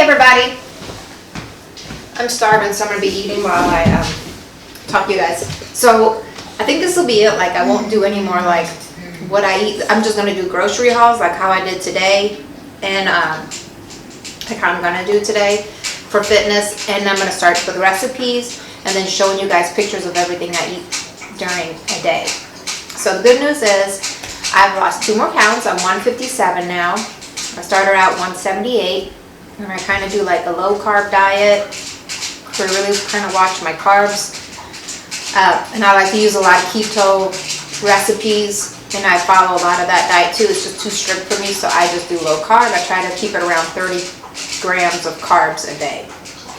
everybody. I'm starving, so I'm gonna be eating while I talk to you guys. So I think this will be it. Like I won't do any more like what I eat. I'm just gonna do grocery hauls like how I did today, and like how I'm gonna do today for fitness. And I'm gonna start with recipes and then showing you guys pictures of everything I eat during a day. So the good news is I've lost 2 more pounds. I'm 157 now. I started out 178, and I kind of do like a low carb diet to really kind of watch my carbs. And I like to use a lot of keto recipes, and I follow a lot of that diet too. It's just too strict for me, so I just do low carb. I try to keep it around 30 grams of carbs a day.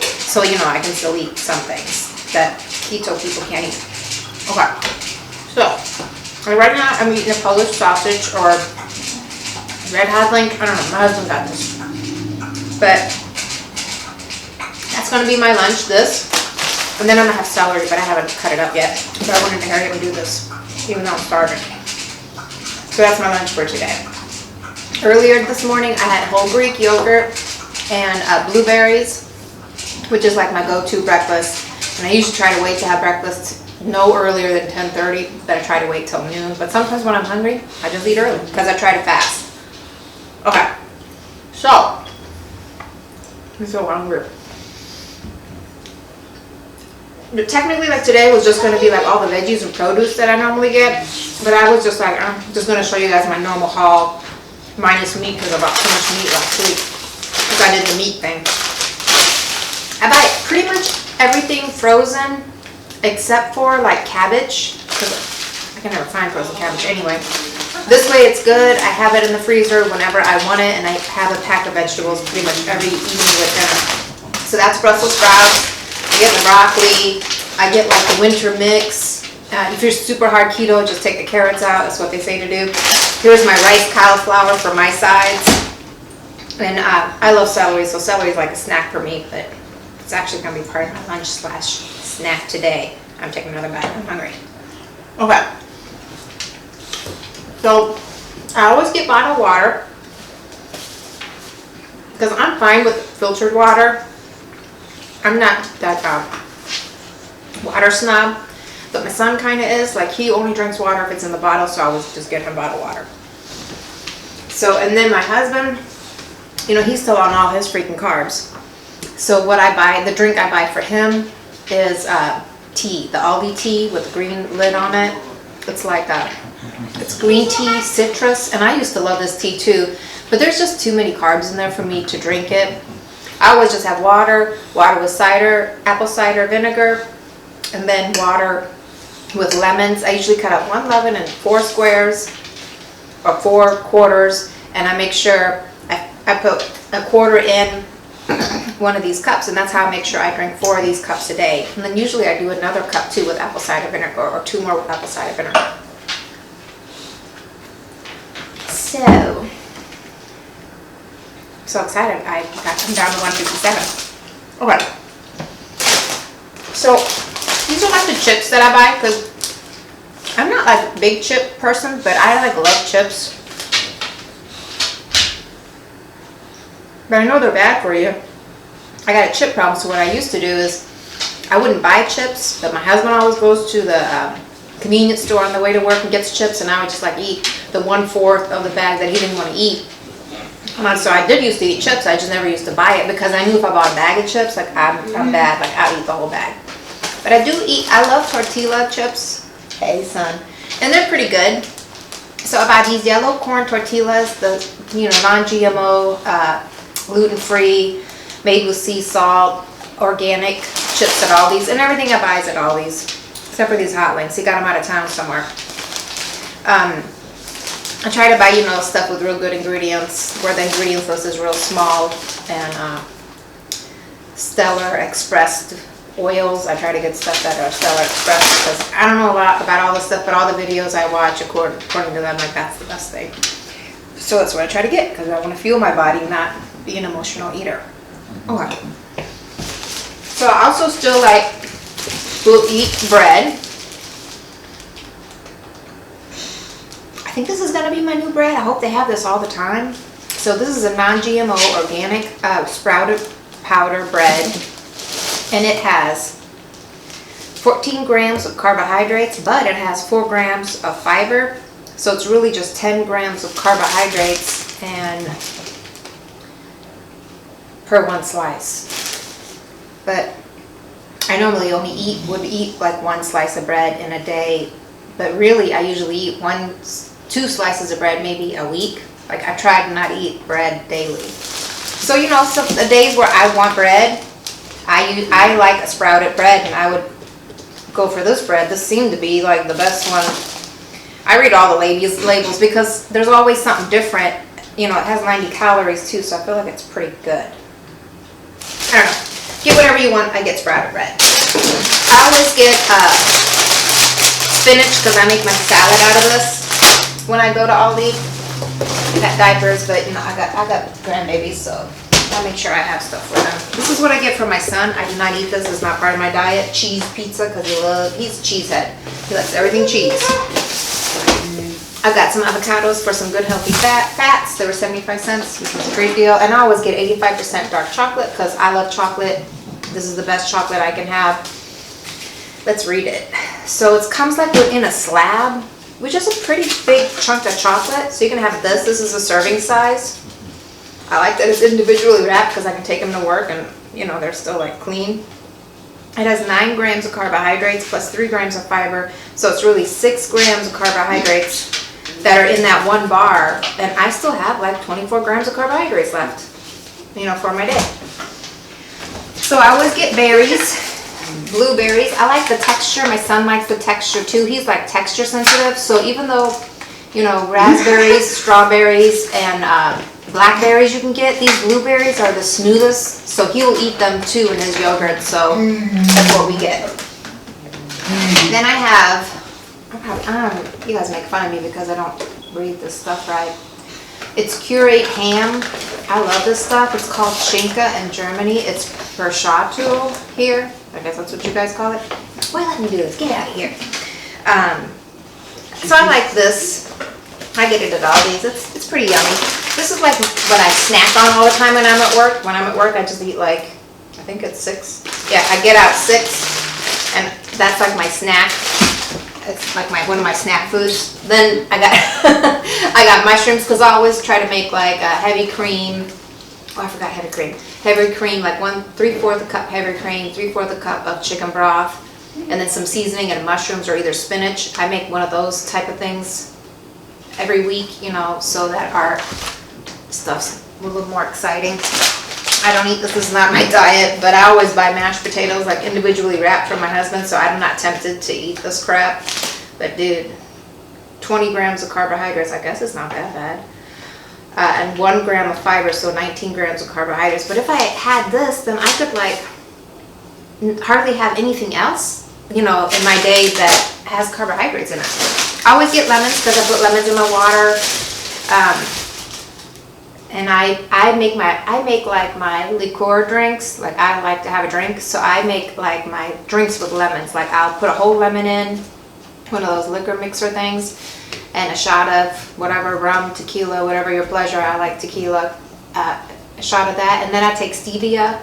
So, you know, I can still eat some things that keto people can't eat. Okay, so right now I'm eating a Polish sausage or Red Hot Link. I don't know, my husband got this. But that's gonna be my lunch, this. And then I'm gonna have celery, but I haven't cut it up yet. So I wanted to hurry up and do this, even though I'm starving. So that's my lunch for today. Earlier this morning, I had whole Greek yogurt and blueberries, which is like my go-to breakfast. And I usually try to wait to have breakfast no earlier than 10:30, but I try to wait till noon. But sometimes when I'm hungry, I just eat early because I try to fast. Okay, so I'm so hungry. But technically, like today was just going to be like all the veggies and produce that I normally get, but I was just like, I'm just going to show you guys my normal haul minus meat because I bought so much meat last week because I did the meat thing. I buy pretty much everything frozen except for like cabbage, because I can never find frozen cabbage anyway. This way it's good. I have it in the freezer whenever I want it, and I have a pack of vegetables pretty much every evening with dinner. So that's Brussels sprouts. I get the broccoli. I get like the winter mix. If you're super hard keto, just take the carrots out. That's what they say to do. Here's my rice cauliflower for my sides. And I love celery, so celery is like a snack for me, but it's actually going to be part of my lunch / snack today. I'm taking another bite. I'm hungry. Okay. So I always get bottled water because I'm fine with filtered water. I'm not that water snob, but my son kind of is. Like he only drinks water if it's in the bottle, so I always just get him bottled water. So, and then my husband, you know, he's still on all his freaking carbs. So what I buy, the drink I buy for him is tea, the Aldi tea with the green lid on it. It's like it's green tea, citrus, and I used to love this tea too, but there's just too many carbs in there for me to drink it. I always just have water with cider, apple cider vinegar, and then water with lemons. I usually cut up 1 lemon in 4 squares or 4 quarters, and I make sure I put a quarter in one of these cups, and that's how I make sure I drink 4 of these cups a day. And then usually I do another cup too with apple cider vinegar, or 2 more with apple cider vinegar. So excited. I'm down to 157. Okay. So these are like the chips that I buy, because I'm not like a big chip person, but I like love chips. But I know they're bad for you. I got a chip problem, so what I used to do is I wouldn't buy chips, but my husband always goes to the convenience store on the way to work and gets chips, and I would just like eat the 1/4 of the bag that he didn't want to eat. So I did used to eat chips, I just never used to buy it because I knew if I bought a bag of chips, like I'm bad, like I'll eat the whole bag. But I love tortilla chips. Hey son. And they're pretty good. So I buy these yellow corn tortillas, the non-GMO, gluten-free, made with sea salt, organic chips at Aldi's, and everything I buy is at Aldi's, except for these hot links. He got them out of town somewhere. I try to buy, stuff with real good ingredients, where the ingredients list is real small, and Stellar Expressed oils. I try to get stuff that are Stellar Expressed because I don't know a lot about all this stuff, but all the videos I watch, according to them, like that's the best thing. So that's what I try to get because I want to fuel my body, not be an emotional eater. Okay. So I also still will eat bread. I think this is going to be my new bread. I hope they have this all the time. So this is a non-GMO organic sprouted powder bread, and it has 14 grams of carbohydrates, but it has 4 grams of fiber. So it's really just 10 grams of carbohydrates and per one slice. But I normally only would eat like 1 slice of bread in a day, but really I usually eat 2 slices of bread maybe a week. Like I try to not eat bread daily. So you know, some the days where I want bread, I like a sprouted bread, and I would go for this bread. This seemed to be like the best one. I read all the labels because there's always something different. You know, it has 90 calories too, so I feel like it's pretty good. I don't know. Get whatever you want. I get sprouted bread. I always get spinach because I make my salad out of this when I go to Aldi. I got diapers, but you know, I got grandbabies, so I make sure I have stuff for them. This is what I get for my son. I do not eat this. It's not part of my diet. Cheese pizza, because he's a cheesehead. He likes everything cheese. I've got some avocados for some good healthy fats. They were 75 cents, which was a great deal. And I always get 85% dark chocolate because I love chocolate. This is the best chocolate I can have. Let's read it. So it comes like in a slab, which is a pretty big chunk of chocolate. So you can have this. This is a serving size. I like that it's individually wrapped because I can take them to work and, you know, they're still like clean. It has 9 grams of carbohydrates plus 3 grams of fiber. So it's really 6 grams of carbohydrates that are in that one bar. And I still have like 24 grams of carbohydrates left, you know, for my day. So I always get berries, blueberries. I like the texture. My son likes the texture too. He's like texture sensitive. So even though, you know, raspberries, strawberries, and blackberries you can get, these blueberries are the smoothest. So he'll eat them too in his yogurt. So that's what we get. Then I have, you guys make fun of me because I don't read this stuff right. It's curate ham. I love this stuff. It's called Schinken in Germany. It's prosciutto here. I guess that's what you guys call it. Why let me do this? Get out of here. So I like this. I get it at Aldi's. It's pretty yummy. This is like what I snack on all the time when I'm at work. When I'm at work, I just eat like, I think it's 6. Yeah, I get out 6, and that's like my snack. It's like one of my snack foods. Then I got I got mushrooms because I always try to make like a heavy cream. Oh, I forgot heavy cream. Heavy cream, like 3/4 cup heavy cream, 3/4 cup of chicken broth, and then some seasoning and mushrooms or either spinach. I make one of those type of things every week, you know, so that our stuff's a little more exciting. I don't eat this. This is not my diet, but I always buy mashed potatoes like individually wrapped for my husband, so I'm not tempted to eat this crap. But dude, 20 grams of carbohydrates, I guess it's not that bad. And 1 gram of fiber, so 19 grams of carbohydrates. But if I had this, then I could like hardly have anything else, you know, in my day that has carbohydrates in it. I always get lemons because I put lemons in my water. And I make like my liqueur drinks. Like I like to have a drink, so I make like my drinks with lemons. Like I'll put a whole lemon in one of those liquor mixer things, and a shot of whatever, rum, tequila, whatever your pleasure. I like tequila. A shot of that, and then I take stevia.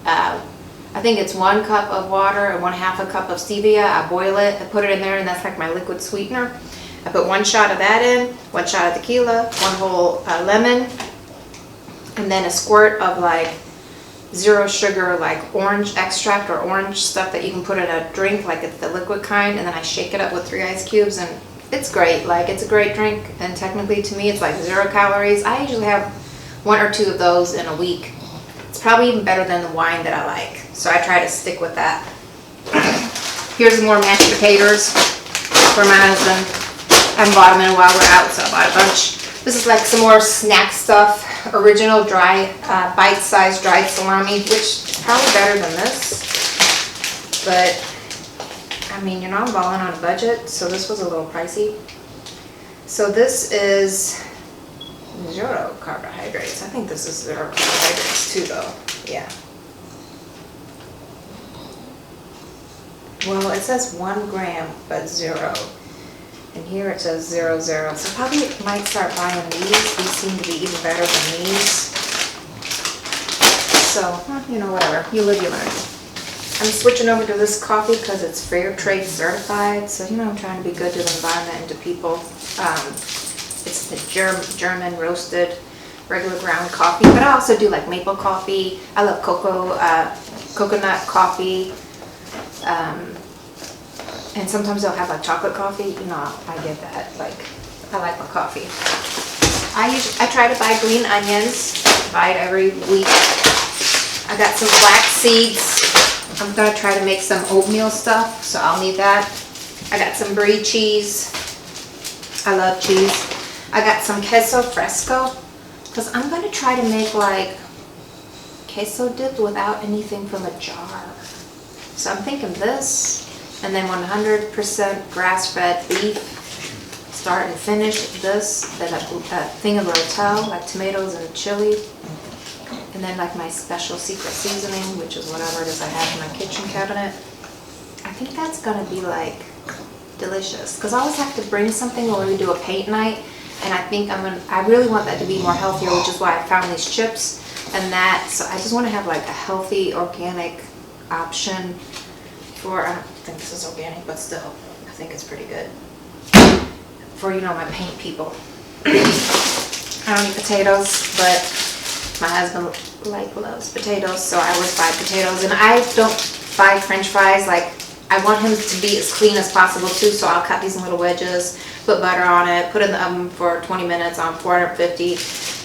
I think it's 1 cup of water and 1/2 a cup of stevia. I boil it, I put it in there, and that's like my liquid sweetener. I put 1 shot of that in, 1 shot of tequila, 1 whole lemon, and then a squirt of like 0 sugar, like orange extract or orange stuff that you can put in a drink, like it's the liquid kind, and then I shake it up with 3 ice cubes, and it's great. Like it's a great drink, and technically to me it's like 0 calories. I usually have 1 or 2 of those in a week. It's probably even better than the wine that I like, so I try to stick with that. Here's more mashed potatoes for my husband. I haven't bought them in a while. We're out, so I bought a bunch. This is like some more snack stuff. Original dry, bite-sized dried salami, which is probably better than this. But, I mean, you know, I'm balling on a budget, so this was a little pricey. So this is 0 carbohydrates. I think this is 0 carbohydrates too, though. Yeah. Well, it says 1 gram, but 0. And here it says 0, 0. So probably might start buying these. These seem to be even better than these. So, you know, whatever. You live, you learn. I'm switching over to this coffee because it's fair trade certified. So, you know, I'm trying to be good to the environment and to people. It's the German roasted regular ground coffee, but I also do like maple coffee. I love coconut coffee. And sometimes they'll have like chocolate coffee. You know, I get that. Like, I like my coffee. I try to buy green onions. Buy it every week. I got some flax seeds. I'm gonna try to make some oatmeal stuff, so I'll need that. I got some brie cheese. I love cheese. I got some queso fresco, because I'm gonna try to make like queso dip without anything from a jar. So I'm thinking this, and then 100% grass-fed beef, start and finish this, then a thing of rotel, like tomatoes and chili, and then like my special secret seasoning, which is whatever it is I have in my kitchen cabinet. I think that's gonna be like delicious, because I always have to bring something when we do a paint night, and I really want that to be more healthier, which is why I found these chips and that. So I just want to have like a healthy organic option for, I don't think this is organic, but still, I think it's pretty good for, you know, my paint people. I don't eat potatoes, but my husband loves potatoes, so I always buy potatoes. And I don't buy French fries. Like, I want him to be as clean as possible too, so I'll cut these in little wedges, put butter on it, put it in the oven for 20 minutes on 450,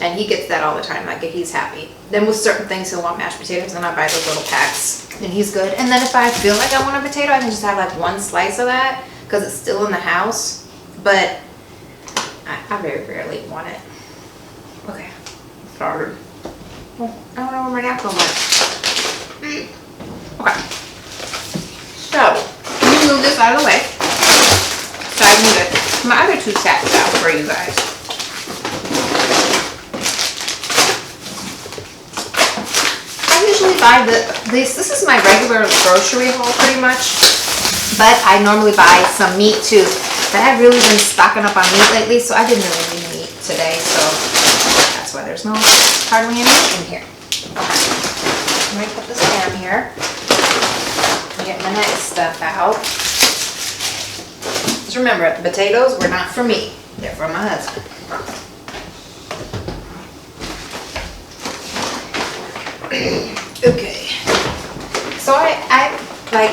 and he gets that all the time. Like, he's happy. Then with certain things, he'll want mashed potatoes, and I buy those little packs, and he's good. And then if I feel like I want a potato, I can just have like one slice of that, because it's still in the house, but I very rarely want it. Okay, sorry. Well, I don't know where my napkin went. Okay. So, let me move this out of the way so I can get my other two sacks out for you guys. I usually buy this is my regular grocery haul pretty much, but I normally buy some meat too. But I've really been stocking up on meat lately, so I didn't really need meat today, so that's why there's hardly any meat in here. Okay. I'm going to put this down here. Get my next stuff out. Just remember, the potatoes were not for me. They're for my husband. Okay. So I like,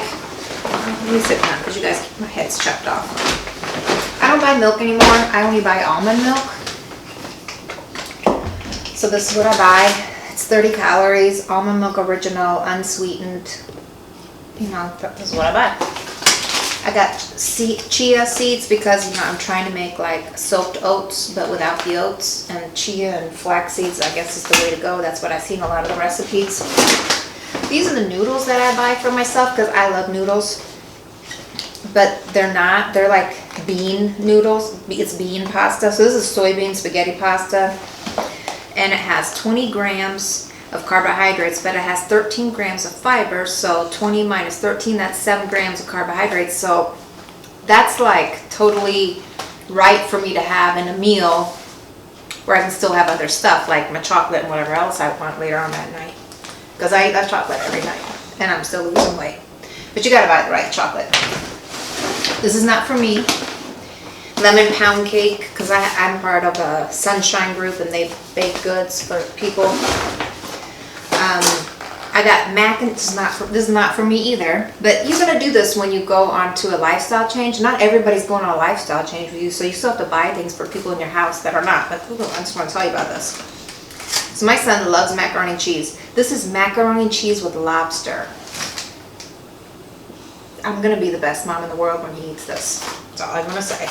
let me sit down because you guys, my head's chopped off. I don't buy milk anymore. I only buy almond milk. So this is what I buy. It's 30 calories, almond milk original, unsweetened. You know, this is what I buy. I got chia seeds because, you know, I'm trying to make like soaked oats, but without the oats. And chia and flax seeds, I guess, is the way to go. That's what I've seen a lot of the recipes. These are the noodles that I buy for myself because I love noodles. But they're not. They're like bean noodles. It's bean pasta. So this is soybean spaghetti pasta. And it has 20 grams of carbohydrates, but it has 13 grams of fiber. So 20 minus 13, that's 7 grams of carbohydrates. So that's like totally right for me to have in a meal where I can still have other stuff like my chocolate and whatever else I want later on that night. Because I eat that chocolate every night and I'm still losing weight. But you gotta buy the right chocolate. This is not for me. Lemon pound cake, because I'm part of a Sunshine group and they bake goods for people. I got mac and this is not for me either. But you're gonna do this when you go on to a lifestyle change. Not everybody's going on a lifestyle change with you, so you still have to buy things for people in your house that are not. But I just want to tell you about this. So my son loves macaroni and cheese. This is macaroni and cheese with lobster. I'm gonna be the best mom in the world when he eats this. That's all I'm gonna say.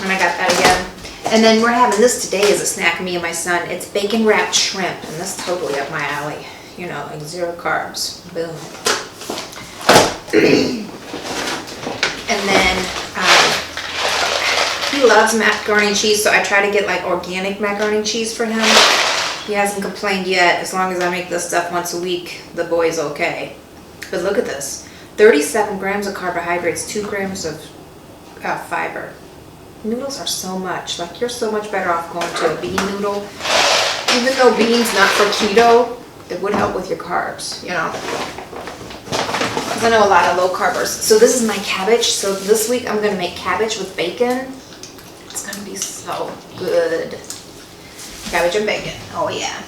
And I got that again. And then we're having this today as a snack, me and my son. It's bacon wrapped shrimp, and that's totally up my alley. You know, like 0 carbs. Boom. And then he loves macaroni and cheese, so I try to get like organic macaroni and cheese for him. He hasn't complained yet. As long as I make this stuff once a week, the boy's okay. But look at this. 37 grams of carbohydrates, 2 grams of fiber. Noodles are so much. Like, you're so much better off going to a bean noodle Even though beans not for keto, it would help with your carbs, you know. Because I know a lot of low carbers. So this is my cabbage. So this week I'm gonna make cabbage with bacon. It's gonna be so good. Cabbage and bacon, oh yeah.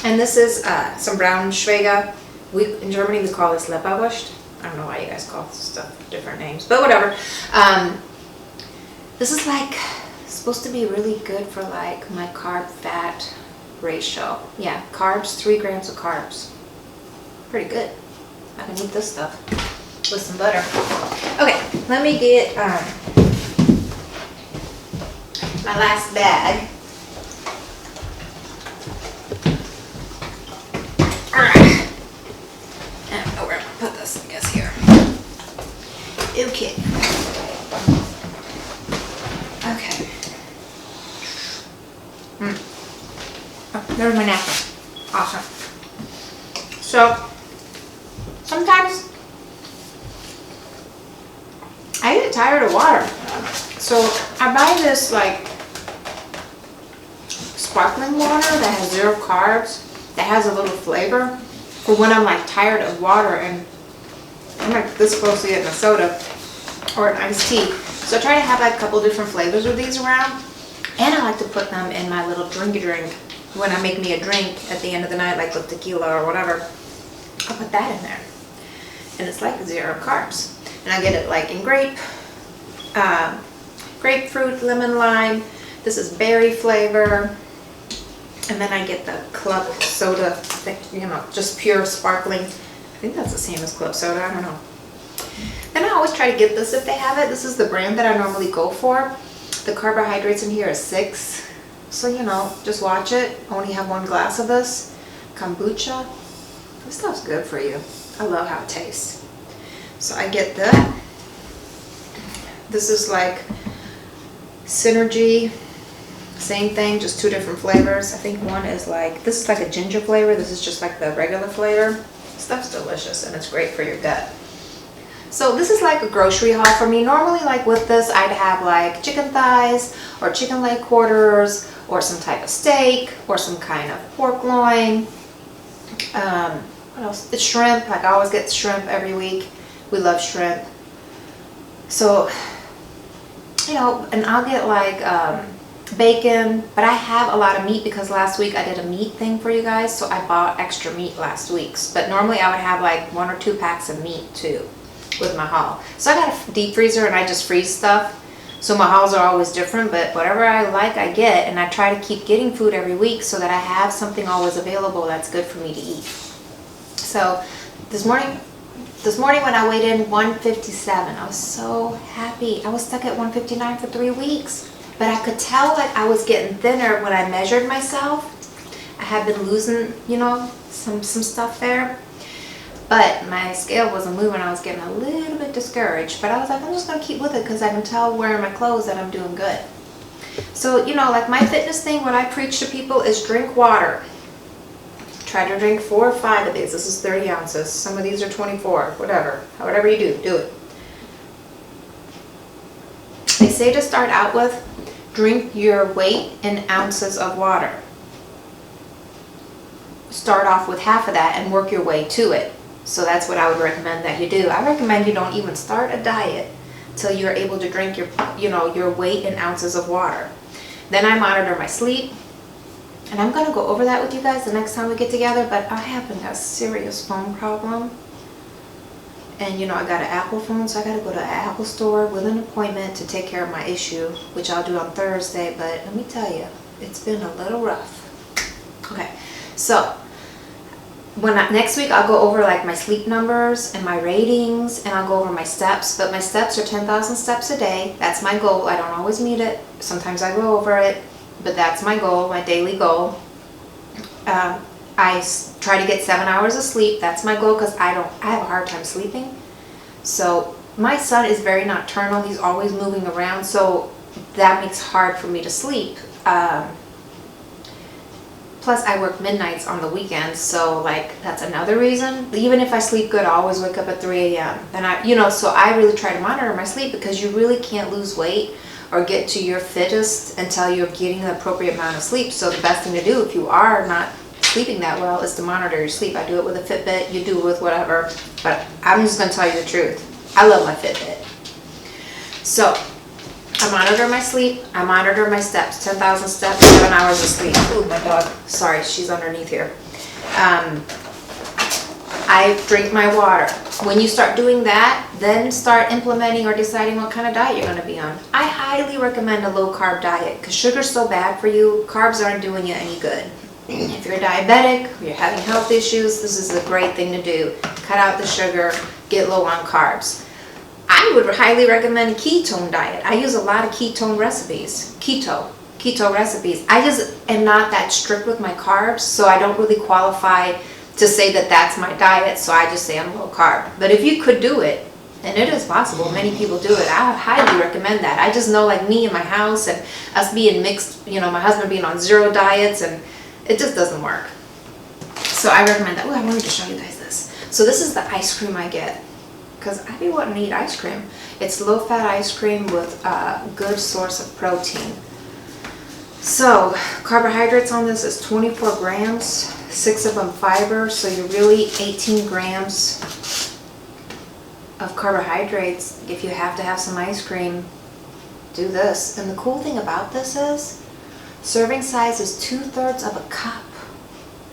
And this is some brown Schwege. In Germany we call this Leberwurst. I don't know why you guys call this stuff different names, but whatever. This is like supposed to be really good for like my carb fat ratio. Yeah, carbs, 3 grams of carbs. Pretty good. I can eat this stuff with some butter. Okay, let me get my last bag. Alright. I don't know where I'm gonna put this, I guess here. Okay. Okay. Oh, there's my napkin. Awesome. So, sometimes I get tired of water. So I buy this like sparkling water that has 0 carbs, that has a little flavor for when I'm like tired of water and I'm like this close to getting a soda or an iced tea. So I try to have like a couple different flavors of these around, and I like to put them in my little drinky drink when I make me a drink at the end of the night, like with tequila or whatever. I'll put that in there, and it's like 0 carbs. And I get it like in grapefruit, lemon, lime. This is berry flavor. And then I get the club soda, you know, just pure sparkling. I think that's the same as club soda, I don't know. Then I always try to get this if they have it. This is the brand that I normally go for. The carbohydrates in here is 6. So, you know, just watch it. Only have 1 glass of this. Kombucha. This stuff's good for you. I love how it tastes. So I get that. This is like Synergy. Same thing, just 2 different flavors. I think one is like, this is like a ginger flavor. This is just like the regular flavor. Stuff's delicious and it's great for your gut. So this is like a grocery haul for me. Normally like with this, I'd have like chicken thighs or chicken leg quarters or some type of steak or some kind of pork loin. What else? The shrimp, like I always get shrimp every week. We love shrimp. So, you know, and I'll get like bacon, but I have a lot of meat because last week I did a meat thing for you guys, so I bought extra meat last week. But normally I would have like 1 or 2 packs of meat too with my haul. So I got a deep freezer and I just freeze stuff. So my hauls are always different, but whatever I like I get, and I try to keep getting food every week so that I have something always available that's good for me to eat. So this morning when I weighed in 157, I was so happy. I was stuck at 159 for 3 weeks. But I could tell like I was getting thinner when I measured myself. I had been losing, you know, some stuff there. But my scale wasn't moving. I was getting a little bit discouraged. But I was like, I'm just going to keep with it because I can tell wearing my clothes that I'm doing good. So, you know, like my fitness thing, what I preach to people is drink water. Try to drink 4 or 5 of these. This is 30 ounces. Some of these are 24, whatever. Whatever you do, do it. They say to start out with, drink your weight in ounces of water. Start off with half of that and work your way to it. So that's what I would recommend that you do. I recommend you don't even start a diet till you're able to drink your, you know, your weight in ounces of water. Then I monitor my sleep. And I'm going to go over that with you guys the next time we get together, but I happen to have a serious phone problem. And you know, I got an Apple phone, so I got to go to an Apple store with an appointment to take care of my issue, which I'll do on Thursday, but let me tell you, it's been a little rough. Okay, so next week I'll go over like my sleep numbers and my ratings, and I'll go over my steps, but my steps are 10,000 steps a day. That's my goal. I don't always meet it. Sometimes I go over it, but that's my goal, my daily goal. I try to get 7 hours of sleep. That's my goal because I have a hard time sleeping. So my son is very nocturnal. He's always moving around, so that makes it hard for me to sleep. Plus I work midnights on the weekends, so like that's another reason. Even if I sleep good, I always wake up at 3 a.m. And so I really try to monitor my sleep because you really can't lose weight or get to your fittest until you're getting the appropriate amount of sleep. So the best thing to do if you are not sleeping that well is to monitor your sleep. I do it with a Fitbit, you do it with whatever, but I'm just gonna tell you the truth. I love my Fitbit. So I monitor my sleep, I monitor my steps, 10,000 steps, 7 hours of sleep. Ooh, my dog, sorry, she's underneath here. I drink my water. When you start doing that, then start implementing or deciding what kind of diet you're gonna be on. I highly recommend a low carb diet because sugar's so bad for you, carbs aren't doing you any good. If you're diabetic, or you're having health issues, this is a great thing to do. Cut out the sugar, get low on carbs. I would highly recommend a ketone diet. I use a lot of ketone recipes. Keto recipes. I just am not that strict with my carbs, so I don't really qualify to say that that's my diet, so I just say I'm low carb. But if you could do it, and it is possible, many people do it, I highly recommend that. I just know, like me in my house and us being mixed, my husband being on zero diets, and it just doesn't work. So I recommend that. Oh, I wanted to show you guys this. So this is the ice cream I get, because I be wanting to eat ice cream. It's low-fat ice cream with a good source of protein. So carbohydrates on this is 24 grams, 6 of them fiber, so you're really 18 grams of carbohydrates. If you have to have some ice cream, do this. And the cool thing about this is, serving size is 2/3 of a cup.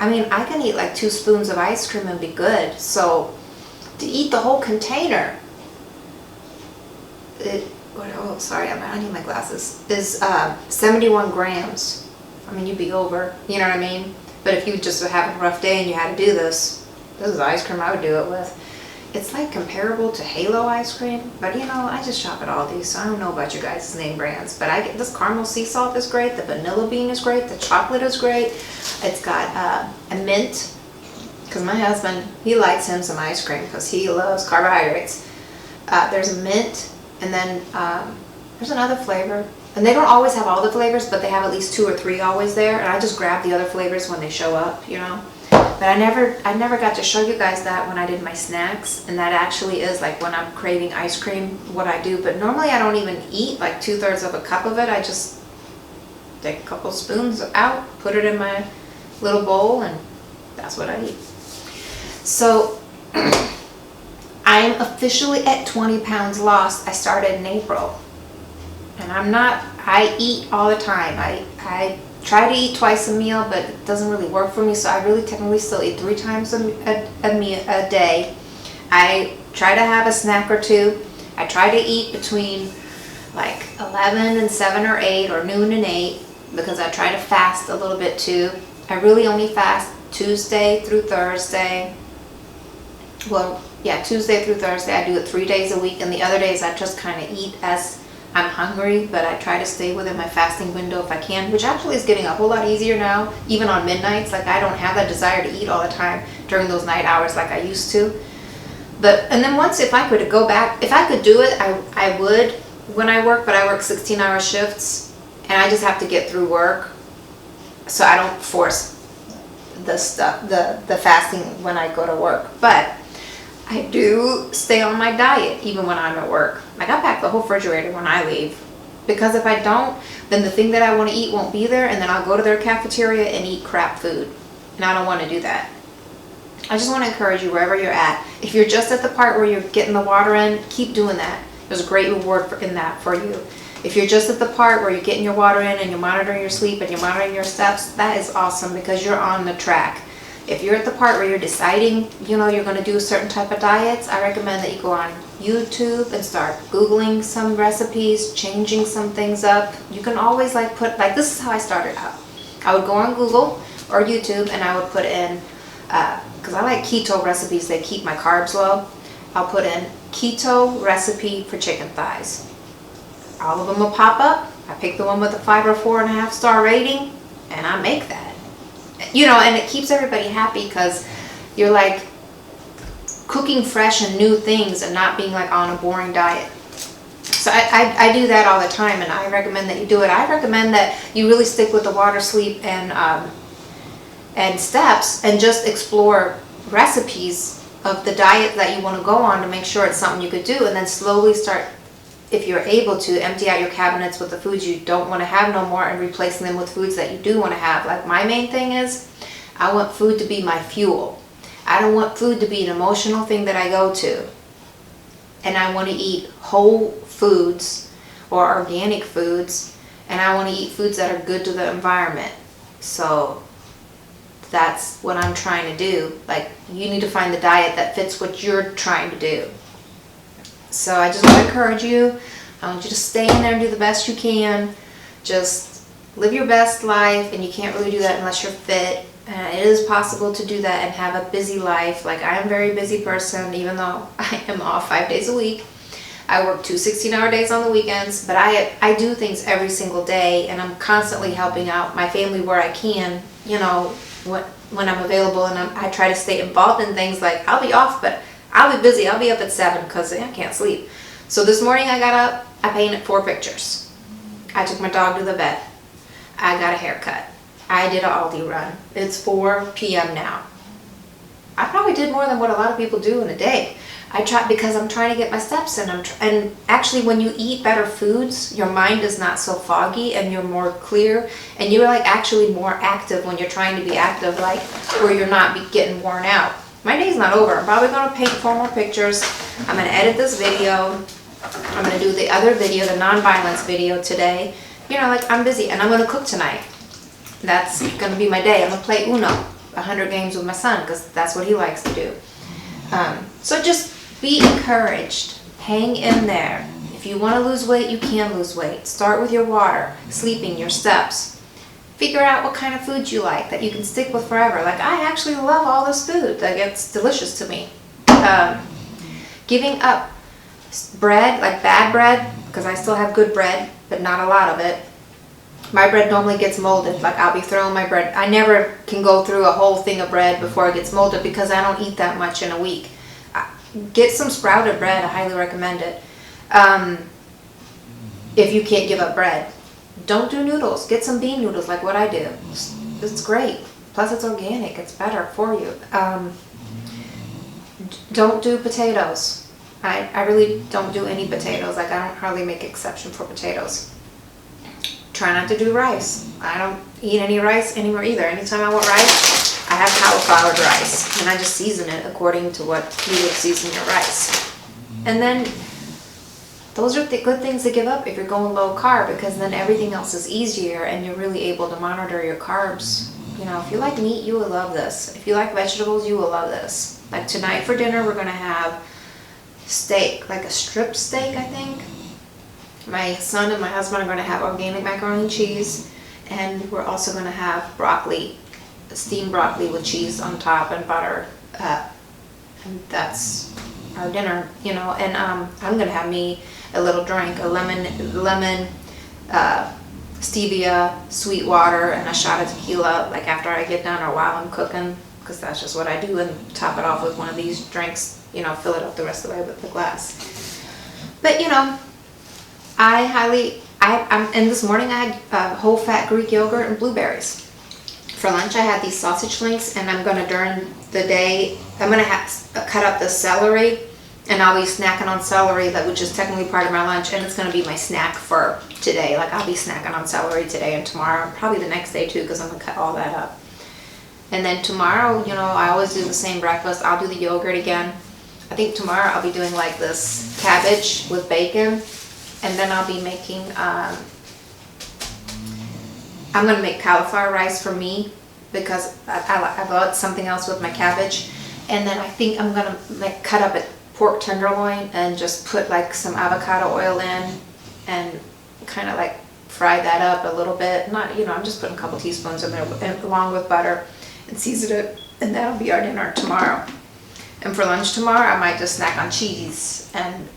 I mean, I can eat like 2 spoons of ice cream and be good. So to eat the whole container, I need my glasses, is 71 grams. I mean, you'd be over, you know what I mean? But if you just were having a rough day and you had to do this is the ice cream I would do it with. It's like comparable to Halo ice cream, but I just shop at Aldi, so I don't know about you guys' name brands, but I get this caramel sea salt is great, the vanilla bean is great, the chocolate is great. It's got a mint, because my husband, he likes him some ice cream because he loves carbohydrates. There's a mint, and then there's another flavor. And they don't always have all the flavors, but they have at least 2 or 3 always there. And I just grab the other flavors when they show up, But I never got to show you guys that when I did my snacks. And that actually is like when I'm craving ice cream, what I do. But normally I don't even eat like 2/3 of a cup of it. I just take a couple spoons out, put it in my little bowl, and that's what I eat. So I'm officially at 20 pounds lost. I started in April. And I eat all the time. I try to eat twice a meal, but it doesn't really work for me, so I really technically still eat 3 times a day. I try to have a snack or 2. I try to eat between like 11 and 7 or 8, or noon and 8, because I try to fast a little bit too. I really only fast Tuesday through Thursday. Well, yeah, Tuesday through Thursday. I do it 3 days a week, and the other days I just kind of eat as I'm hungry, but I try to stay within my fasting window if I can, which actually is getting a whole lot easier now, even on midnights. Like, I don't have that desire to eat all the time during those night hours like I used to. And then once, if I could go back, if I could do it, I would when I work, but I work 16-hour shifts, and I just have to get through work, so I don't force the fasting when I go to work. But I do stay on my diet even when I'm at work. Like, I pack the whole refrigerator when I leave, because if I don't, then the thing that I want to eat won't be there, and then I'll go to their cafeteria and eat crap food, and I don't want to do that. I just want to encourage you wherever you're at. If you're just at the part where you're getting the water in, keep doing that. There's a great reward in that for you. If you're just at the part where you're getting your water in and you're monitoring your sleep and you're monitoring your steps, that is awesome, because you're on the track. If you're at the part where you're deciding, you're going to do a certain type of diets, I recommend that you go on YouTube and start Googling some recipes, changing some things up. You can always this is how I started out. I would go on Google or YouTube, and I would put in, because I like keto recipes, they keep my carbs low. I'll put in keto recipe for chicken thighs. All of them will pop up. I pick the one with the 5 or 4.5 star rating, and I make that. And it keeps everybody happy, because you're like cooking fresh and new things and not being like on a boring diet. So I do that all the time, and I recommend that you do it. I recommend that you really stick with the water, sleep, and steps, and just explore recipes of the diet that you want to go on to make sure it's something you could do, and then slowly start if you're able to, empty out your cabinets with the foods you don't want to have no more and replacing them with foods that you do want to have. Like my main thing is, I want food to be my fuel. I don't want food to be an emotional thing that I go to. And I want to eat whole foods or organic foods, and I want to eat foods that are good to the environment. So that's what I'm trying to do. Like, you need to find the diet that fits what you're trying to do. So I just want to encourage you. I want you to stay in there and do the best you can. Just live your best life, and you can't really do that unless you're fit. It is possible to do that and have a busy life. Like, I am a very busy person, even though I am off 5 days a week. I work 2 16-hour days on the weekends, but I do things every single day, and I'm constantly helping out my family where I can, you know, when I'm available, and I try to stay involved in things. Like, I'll be off, but I'll be busy. I'll be up at 7 because I can't sleep. So this morning I got up, I painted 4 pictures. I took my dog to the vet. I got a haircut. I did an Aldi run. It's 4 p.m. now. I probably did more than what a lot of people do in a day. I try because I'm trying to get my steps in. And actually, when you eat better foods, your mind is not so foggy and you're more clear, and you're like actually more active when you're trying to be active, like where you're not getting worn out. My day's not over. I'm probably going to paint 4 more pictures. I'm going to edit this video. I'm going to do the other video, the non-violence video today. You know, like, I'm busy, and I'm going to cook tonight. That's going to be my day. I'm going to play Uno, 100 games with my son, because that's what he likes to do. So just be encouraged. Hang in there. If you want to lose weight, you can lose weight. Start with your water, sleeping, your steps. Figure out what kind of food you like that you can stick with forever. Like, I actually love all this food. Like, it's delicious to me. Giving up bread, like bad bread, because I still have good bread, but not a lot of it. My bread normally gets molded. Like, I'll be throwing my bread. I never can go through a whole thing of bread before it gets molded because I don't eat that much in a week. Get some sprouted bread. I highly recommend it. If you can't give up bread. Don't do noodles. Get some bean noodles like what I do. It's great. Plus, it's organic. It's better for you. Don't do potatoes. I really don't do any potatoes. Like, I don't hardly make exception for potatoes. Try not to do rice. I don't eat any rice anymore either. Anytime I want rice, I have cauliflowered rice, and I just season it according to what you would season your rice. And then those are the good things to give up if you're going low carb, because then everything else is easier and you're really able to monitor your carbs. You know, if you like meat, you will love this. If you like vegetables, you will love this. Like tonight for dinner, we're going to have steak, like a strip steak, I think. My son and my husband are going to have organic macaroni and cheese, and we're also going to have broccoli, steamed broccoli with cheese on top and butter. And that's our dinner, you know. And I'm going to have me a little drink, a lemon, stevia, sweet water, and a shot of tequila, like after I get done or while I'm cooking, because that's just what I do, and top it off with one of these drinks, you know, fill it up the rest of the way with the glass. But, you know, and this morning I had whole fat Greek yogurt and blueberries. For lunch I had these sausage links, and I'm going to, during the day, I'm going to cut up the celery, and I'll be snacking on celery, which is technically part of my lunch, and it's going to be my snack for today. Like, I'll be snacking on celery today and tomorrow, probably the next day too, because I'm going to cut all that up. And then tomorrow, you know, I always do the same breakfast. I'll do the yogurt again. I think tomorrow I'll be doing like this cabbage with bacon. And then I'll be making, I'm going to make cauliflower rice for me, because I bought something else with my cabbage. And then I think I'm going to cut up a pork tenderloin and just put like some avocado oil in and kind of like fry that up a little bit. Not, you know, I'm just putting a couple teaspoons in there along with butter and season it. And that'll be our dinner tomorrow. And for lunch tomorrow, I might just snack on cheese and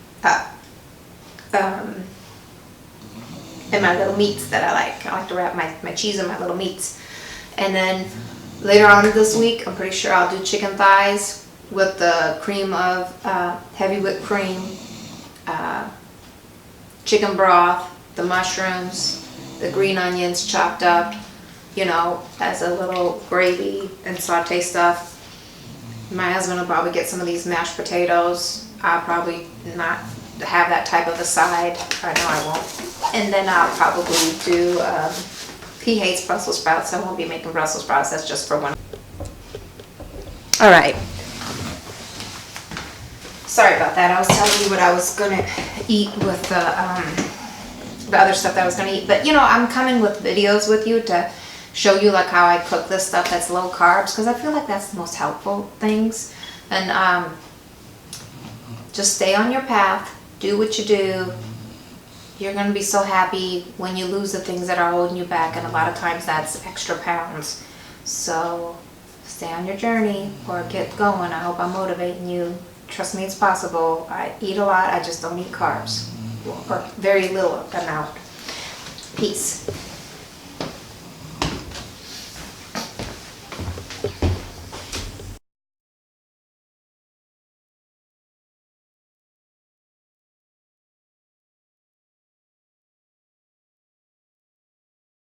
my little meats that I like. I like to wrap my cheese in my little meats. And then later on this week, I'm pretty sure I'll do chicken thighs with the cream of heavy whipped cream, chicken broth, the mushrooms, the green onions chopped up, you know, as a little gravy and saute stuff. My husband will probably get some of these mashed potatoes. I'll probably not have that type of a side. I know I won't. And then I'll probably do, he hates Brussels sprouts, so I won't be making Brussels sprouts. That's just for one. All right. Sorry about that. I was telling you what I was gonna eat with the other stuff that I was gonna eat. But you know, I'm coming with videos with you to show you like how I cook this stuff that's low carbs, because I feel like that's the most helpful things. And just stay on your path. Do what you do. You're gonna be so happy when you lose the things that are holding you back, and a lot of times that's extra pounds. So stay on your journey or get going. I hope I'm motivating you. Trust me, it's possible. I eat a lot, I just don't eat carbs, or very little amount. Peace.